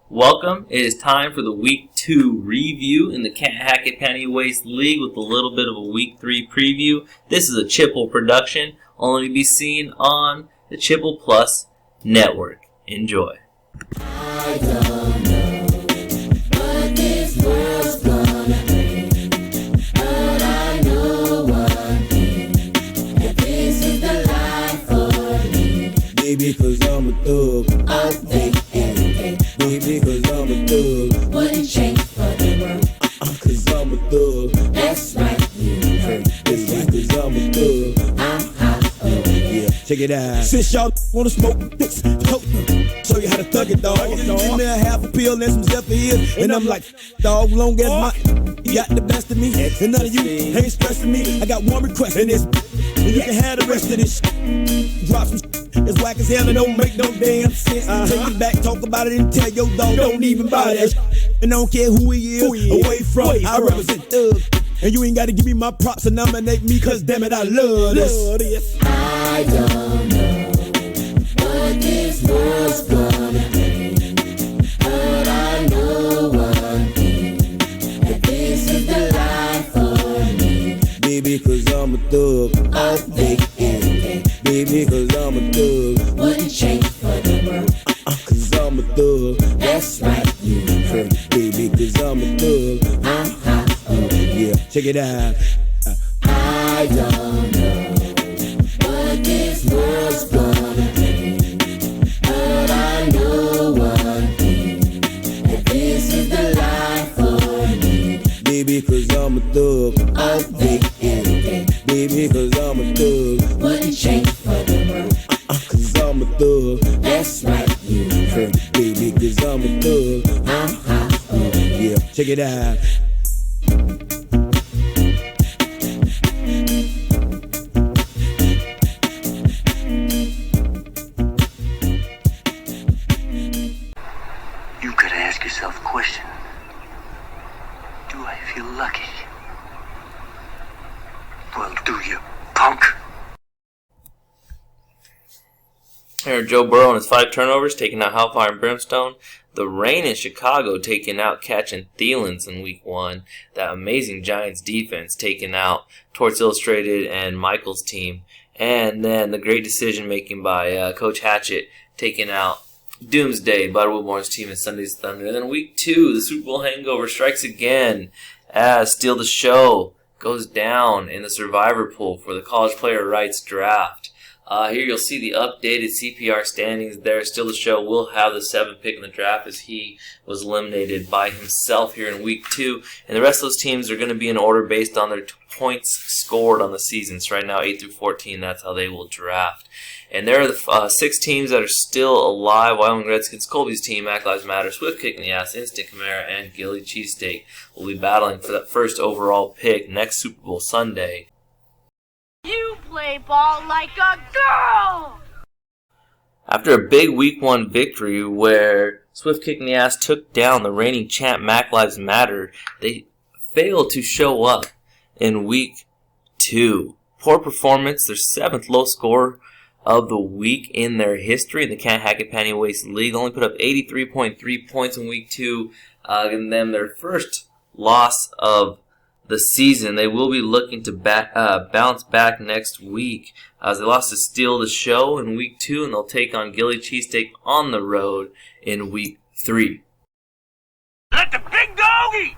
Welcome. It is time for the Week 2 review in the Can't Hack It Pantywaist League with a little bit of a Week 3 preview. This is a CHIPL production, only to be seen on the CHIPL Plus network. Enjoy. I don't know what this world's gonna bring, but I know one thing, that this is the life for me. Baby, cause I'm a thug. All day, every day. Baby, cause I'm a thug. Wouldn't change for the world. Cause I'm a thug. That's right, you heard. Baby, cause I'm a thug. I'm hot, oh yeah. Check it out. Since y'all wanna smoke this, show you how to thug it, dog. Give me a half a pill and some Zephyr, and I'm like, dog, long as my got the best of me, and none of you ain't stressing me. I got one request, and it's, and you can have the rest of this. Drop some as whack as hell and don't make no damn sense. Take it back, talk about it, and tell your dog don't even buy that. And I don't care who he is, away from, I represent thug. And you ain't gotta give me my props and nominate me, cause damn it, I love this. I don't know what this world's gonna bring, but I know one thing, that this is the life for me. Baby, cause I'm a thug. All day, every day. Baby, cause I'm a thug. Wouldn't change for the world. Cause I'm a thug. That's right, you heard. Baby, cause I'm a thug. I'm hot, oh Yeah, check it out. I don't know what this world's gonna bring, but I know one thing, that this is the life for me. Baby, cause I'm a thug. All day, every day. Baby, cause I'm a thug. Wouldn't change for the world. Cause I'm a thug. That's right, you heard. Baby, cause I'm a thug. I'm hot, oh Yeah, check it out. You gotta ask yourself a question. Do I feel lucky? Well, do you, punk? Here, Joe Burrow and his 5 turnovers taking out Hellfire and Brimstone. The rain in Chicago taking out Catch and Thielens in Week 1. That amazing Giants defense taking out Torts Illustrated and Michael's team. And then the great decision making by Coach Hatchett taking out Doomsday, Bud Wilborn's team, and Sunday's Thunder. And then Week 2, the Super Bowl hangover strikes again as Steal the Show goes down in the survivor pool for the College Player Rights Draft. Here you'll see the updated CPR standings there. Still the Show will have the 7th pick in the draft as he was eliminated by himself here in Week 2. And the rest of those teams are going to be in order based on their points scored on the season. So right now, 8 through 14, that's how they will draft. And there are the 6 teams that are still alive. Wyoming Redskins, Colby's team, Black Lives Matter, Swift Kick in the Ass, Instant Chimera, and Gilly Cheesesteak will be battling for that first overall pick next Super Bowl Sunday. You play ball like a girl! After a big Week 1 victory where Swift Kick in the Ass took down the reigning champ Black Lives Matter, they failed to show up in Week 2. Poor performance, their 7th low score of the week in their history in the Can't Hack It Pantywaist League. They only put up 83.3 points in Week 2, and then their first loss of the season. They will be looking to bounce back next week as they lost to Steal the Show in Week 2, and they'll take on Gilly Cheesesteak on the road in Week 3. Let the big dog eat!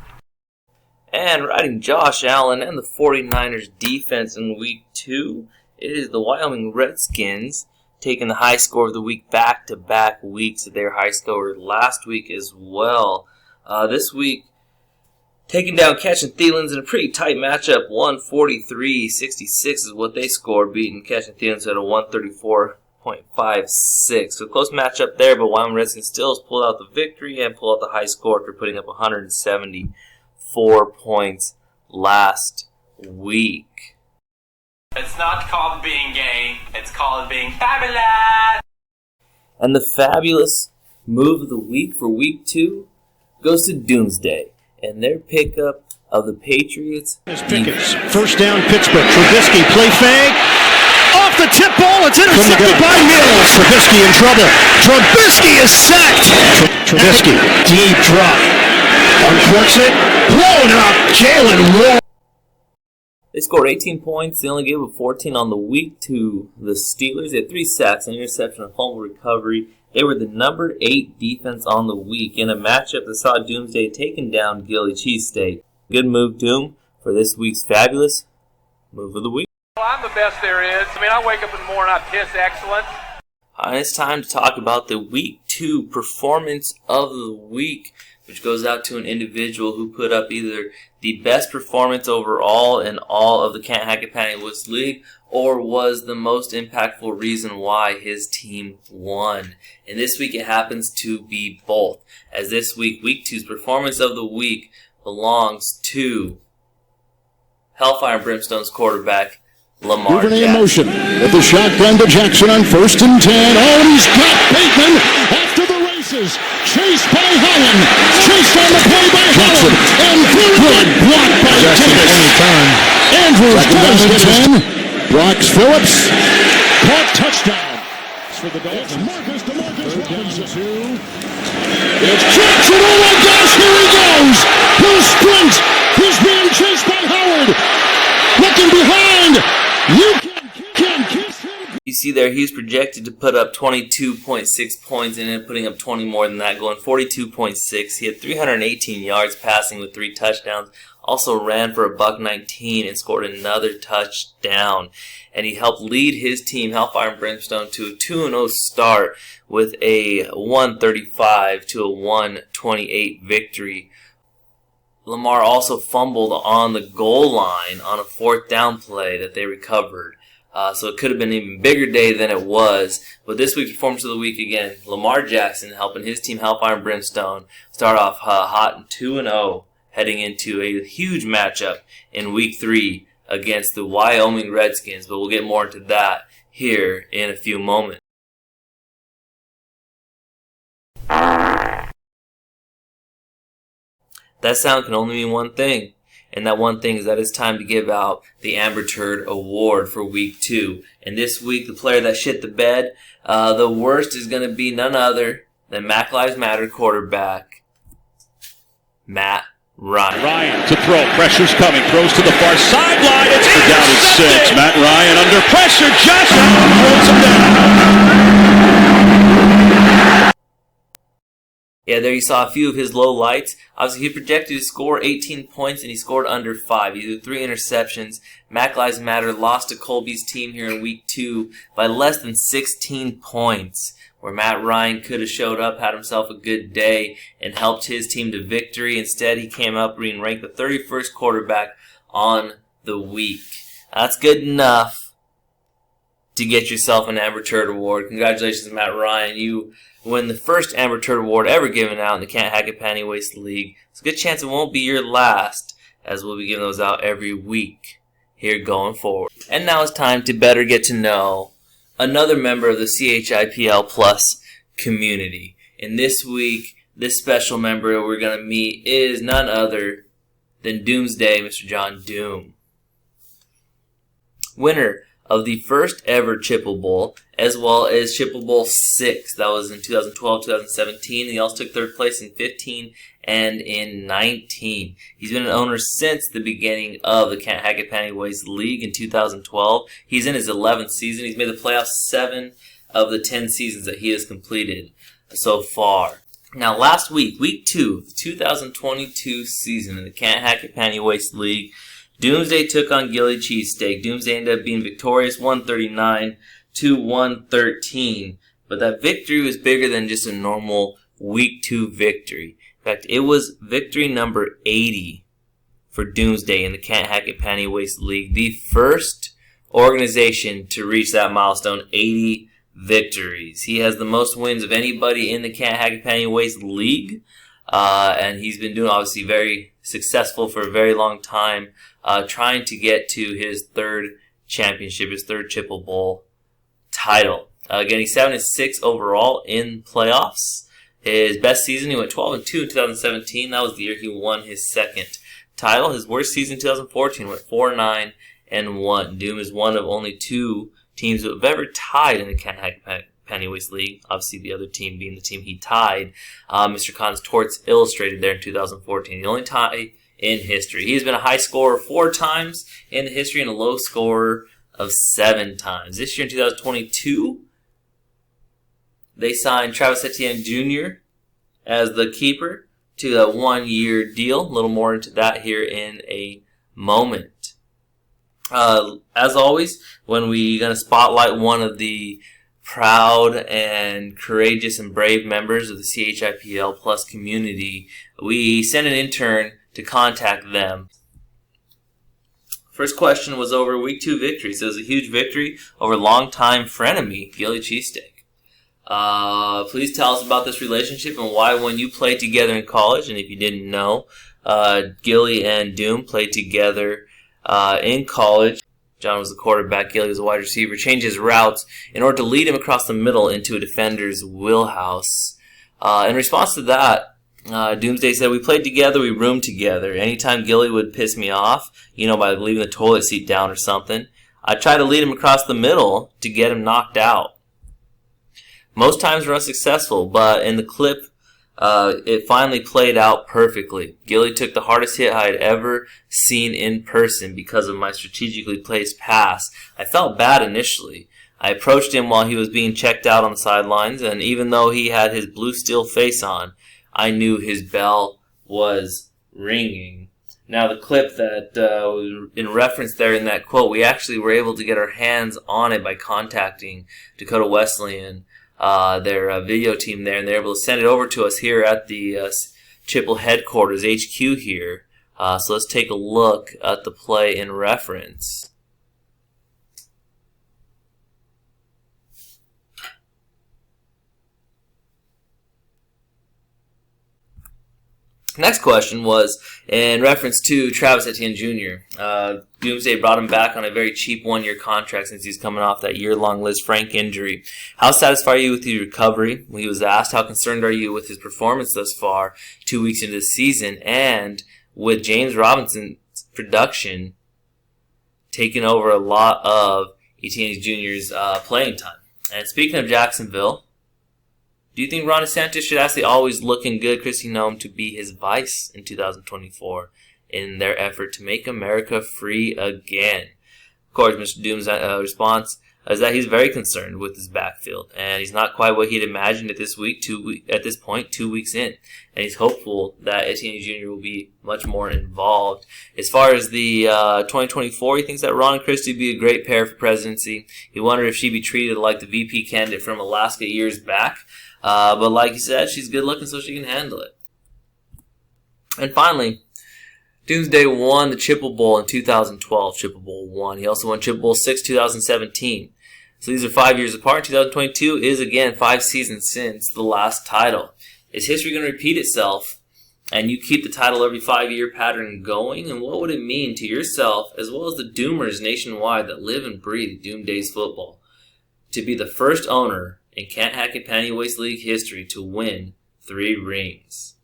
And riding Josh Allen and the 49ers defense in Week 2, it is the Wyoming Redskins taking the high score of the week back-to-back weeks. Their high score last week as well. This week, taking down Catch and Thielens in a pretty tight matchup. 143-66 is what they scored, beating Catch and Thielens at a 134.56. So close matchup there, but Wyoming Redskins still has pulled out the victory and pulled out the high score after putting up 174 points last week. It's not called being gay, it's called being fabulous! And the fabulous move of the week for Week 2 goes to Doomsday and their pickup of the Patriots. Pickens, first down Pittsburgh. Trubisky, play fake. Off the tip ball, it's intercepted by Mills. Trubisky in trouble. Trubisky is sacked. Trubisky deep drop. Uncorks it. Blown up. Jalen Wall. They scored 18 points. They only gave up 14 on the week to the Steelers. They had 3 sacks, an interception, a fumble recovery. They were the number 8 defense on the week in a matchup that saw Doomsday taking down Gilly Cheesesteak. Good move, Doom, for this week's fabulous move of the week. Well, I'm the best there is. I mean, I wake up in the morning, I piss excellence. It's time to talk about the Week 2 Performance of the Week, which goes out to an individual who put up either the best performance overall in all of the Can't Hack It Pantywaist League or was the most impactful reason why his team won. And this week it happens to be both, as this week, Week 2's Performance of the Week belongs to Hellfire and Brimstone's quarterback, Lamar Duvernay in Jackson. motion with the shotgun to Jackson on 1st and 10. Oh, and he's got Bateman after the races. Chased by Holland. Chased on the play by Jackson. And good block by Davis. Andrews does get 10. Blocks Phillips. Caught touchdown. For the Dolphins. It's Marcus to Marcus Robinson. It's Jackson. Oh my gosh, here he goes. He'll sprint. He's being chased by Howard. Looking behind. You can kiss him. You see there, he's projected to put up 22.6 points and then putting up 20 more than that, going 42.6. He had 318 yards passing with 3 touchdowns. Also ran for $119 and scored another touchdown. And he helped lead his team, Hellfire and Brimstone, to a 2-0 start with a 135 to a 128 victory. Lamar also fumbled on the goal line on a 4th down play that they recovered. So it could have been an even bigger day than it was. But this week's Performance of the Week, again, Lamar Jackson helping his team, Hellfire and Brimstone, start off hot and 2-0, heading into a huge matchup in Week 3 against the Wyoming Redskins. But we'll get more into that here in a few moments. That sound can only mean one thing, and that one thing is that it's time to give out the Amber Turd Award for Week 2. And this week, the player that shit the bed, the worst is going to be none other than Mac Lives Matter quarterback, Matt Ryan. Ryan to throw. Pressure's coming. Throws to the far sideline. It's down at 6. Matt Ryan under pressure. Josh Allen throws him down. Yeah, there you saw a few of his low lights. Obviously, he projected to score 18 points, and he scored under 5. He threw 3 interceptions. Mac Lives Matter lost to Colby's team here in Week 2 by less than 16 points, where Matt Ryan could have showed up, had himself a good day, and helped his team to victory. Instead, he came up being ranked the 31st quarterback on the week. That's good enough to get yourself an Amber Turd Award. Congratulations, Matt Ryan. You win the first Amber Turd Award ever given out in the Can't Hack It Pantywaist League. It's a good chance it won't be your last, as we'll be giving those out every week here going forward. And now it's time to better get to know another member of the CHIPL community. And this week, this special member we're going to meet is none other than Doomsday, Mr. John Doom. Winner of the first ever CHIPL Bowl, as well as CHIPL Bowl 6. That was in 2012, 2017. He also took 3rd place in 15 and in 19. He's been an owner since the beginning of the Can't Hack It Pantywaist League in 2012. He's in his 11th season. He's made the playoffs 7 of the 10 seasons that he has completed so far. Now, last week, Week 2 of the 2022 season in the Can't Hack It Pantywaist League, Doomsday took on Gilly Cheesesteak. Doomsday ended up being victorious, 139 to 113. But that victory was bigger than just a normal Week 2 victory. In fact, it was victory number 80 for Doomsday in the Can't Hack It Pantywaist League. The first organization to reach that milestone, 80 victories. He has the most wins of anybody in the Can't Hack It Pantywaist League. And he's been doing obviously very successful for a very long time, trying to get to his 3rd championship, his 3rd CHIPL Bowl title. Again, he's 7-6 overall in playoffs. His best season, he went 12-2 in 2017. That was the year he won his 2nd title. His worst season in 2014 went 4-9-1. Doom is one of only 2 teams that have ever tied in the Can't Hack It Pantywaist League, obviously the other team being the team he tied Mr. Khan's Torts Illustrated there in 2014. The only tie in history. He has been a high scorer 4 times in the history and a low scorer of 7 times. This year in 2022, they signed Travis Etienne Jr. as the keeper to a 1-year deal. A little more into that here in a moment. As always, when we're going to spotlight one of the proud and courageous and brave members of the C.H.I.P.L community, we sent an intern to contact them. First question was over Week 2 victories. It was a huge victory over longtime frenemy Gilly Cheesesteak. Please tell us about this relationship and why when you played together in college, and if you didn't know, Gilly and Doom played together in college. John was the quarterback, Gilly was a wide receiver, changed his routes in order to lead him across the middle into a defender's wheelhouse. In response to that, Doomsday said, we played together, we roomed together. Anytime Gilly would piss me off, by leaving the toilet seat down or something, I'd try to lead him across the middle to get him knocked out. Most times we're unsuccessful, but in the clip, it finally played out perfectly. Gilly took the hardest hit I had ever seen in person because of my strategically placed pass. I felt bad initially. I approached him while he was being checked out on the sidelines, and even though he had his blue steel face on, I knew his bell was ringing. Now, the clip that was in reference there in that quote, we actually were able to get our hands on it by contacting Dakota Wesleyan, their video team there, and they're able to send it over to us here at the CHIPL headquarters, HQ here. So let's take a look at the play in reference. Next question was in reference to Travis Etienne Jr. Doomsday brought him back on a very cheap 1-year contract since he's coming off that year-long Liz Frank injury. How satisfied are you with his recovery? When he was asked, how concerned are you with his performance thus far, 2 weeks into the season, and with James Robinson's production taking over a lot of Etienne Jr.'s playing time. And speaking of Jacksonville, do you think Ron DeSantis should ask the always looking good Kristi Noem to be his vice in 2024 in their effort to make America free again? Of course, Mr. Doom's response is that he's very concerned with his backfield, and he's not quite what he'd imagined at this point, 2 weeks in. And he's hopeful that Etienne Jr. will be much more involved. As far as the 2024, he thinks that Ron and Kristi would be a great pair for presidency. He wondered if she'd be treated like the VP candidate from Alaska years back. But like he said, she's good looking so she can handle it. And finally, Doomsday won the CHIPL Bowl in 2012, CHIPL Bowl 1. He also won CHIPL Bowl 6 2017. So these are 5 years apart. 2022 is again 5 seasons since the last title. Is history going to repeat itself and you keep the title every 5-year pattern going? And what would it mean to yourself as well as the Doomers nationwide that live and breathe Doomdays football to be the first owner in Can't-Hack-It Pantywaist League history to win 3 rings?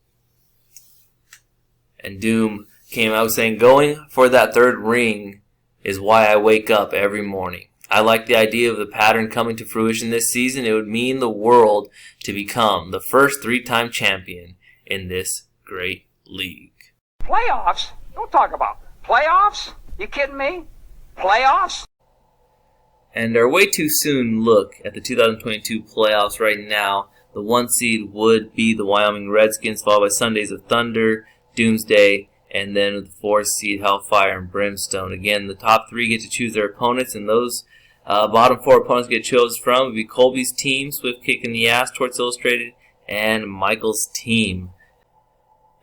And Doom came out saying, going for that 3rd ring is why I wake up every morning. I like the idea of the pattern coming to fruition this season. It would mean the world to become the first 3-time champion in this great league. Playoffs? Don't talk about playoffs. You kidding me? Playoffs? And our way too soon look at the 2022 playoffs right now. The 1 seed would be the Wyoming Redskins, followed by Sundays of Thunder, Doomsday, and then the 4th seed Hellfire and Brimstone. Again, the top 3 get to choose their opponents, and those bottom 4 opponents get chosen from would be Colby's team, Swift Kick in the Ass, Torts Illustrated, and Michael's team.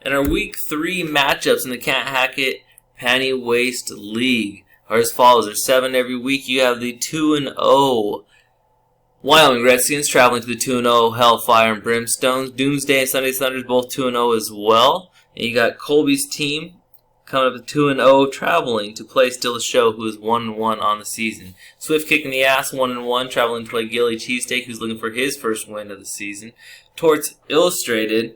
And our Week 3 matchups in the Can't-Hack-It Pantywaist League are as follows. There's 7 every week. You have the 2-0 Wyoming Redskins traveling to the 2-0 Hellfire and Brimstones. Doomsday and Sunday Thunders both 2-0 as well. And you got Colby's team coming up to 2-0 traveling to play Still a Show, who is 1-1 on the season. Swift Kick in the Ass 1-1 traveling to play Gilly Cheesesteak, who's looking for his first win of the season. Torts Illustrated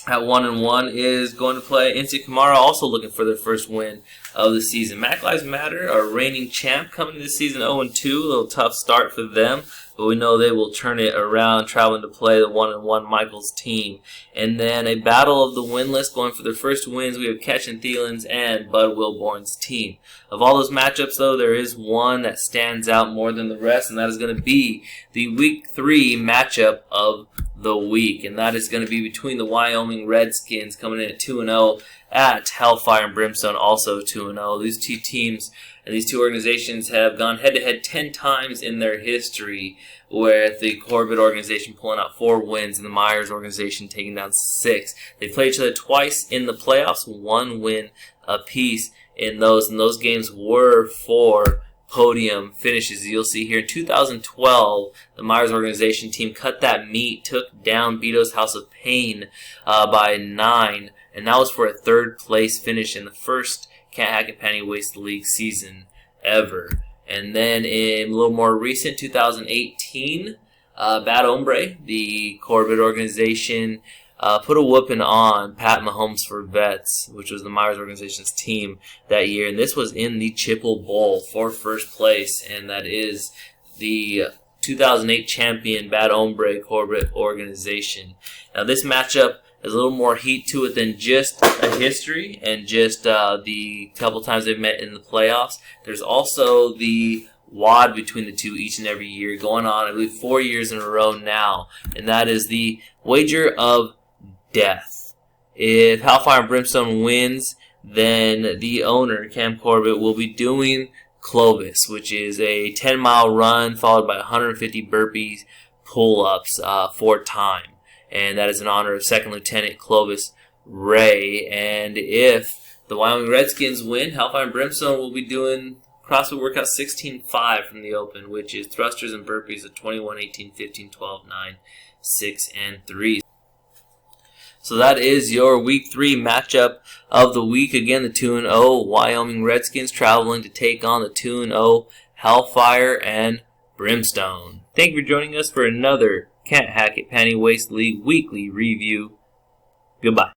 at 1-1 is going to play Instant Kamara, also looking for their first win of the season. Mac Lives Matter, our reigning champ, coming into the season 0-2. A little tough start for them. but we know they will turn it around, traveling to play the 1-1 Michaels team. And then a battle of the winless going for their first wins. We have Ketch and Thielen's and Bud Wilborn's team. Of all those matchups, though, there is one that stands out more than the rest, and that is going to be the Week 3 matchup of the week, and that is going to be between the Wyoming Redskins coming in at 2-0 at Hellfire and Brimstone, also 2-0. These two teams and these two organizations have gone head-to-head 10 times in their history, with the Corbett organization pulling out 4 wins and the Myers organization taking down 6. They played each other twice in the playoffs, 1 win apiece in those, and those games were for podium finishes. You'll see here in 2012, the Myers organization team cut that meat, took down Beto's House of Pain by 9, and that was for a 3rd place finish in the first Can't Hack It Pantywaist League season ever. And then in a little more recent, 2018, Bad Hombre, the Corbett organization, put a whooping on Pat Mahomes for Vets, which was the Myers organization's team that year. And this was in the CHIPL Bowl for first place, and that is the 2008 champion Bad Hombre Corbett organization. Now this matchup has a little more heat to it than just a history and just the couple times they've met in the playoffs. There's also the WAD between the two each and every year, going on, I believe, 4 years in a row now, and that is the wager of death. If Hellfire and Brimstone wins, then the owner, Cam Corbett, will be doing Clovis, which is a 10-mile run followed by 150 burpees, pull-ups for time. And that is in honor of Second Lieutenant Clovis Ray. And if the Wyoming Redskins win, Hellfire and Brimstone will be doing CrossFit Workout 16-5 from the Open, which is thrusters and burpees at 21, 18, 15, 12, 9, 6, and 3. So that is your Week 3 matchup of the week. Again, the 2-0 Wyoming Redskins traveling to take on the 2-0 Hellfire and Brimstone. Thank you for joining us for another Can't Hack It Pantywaist League weekly review. Goodbye.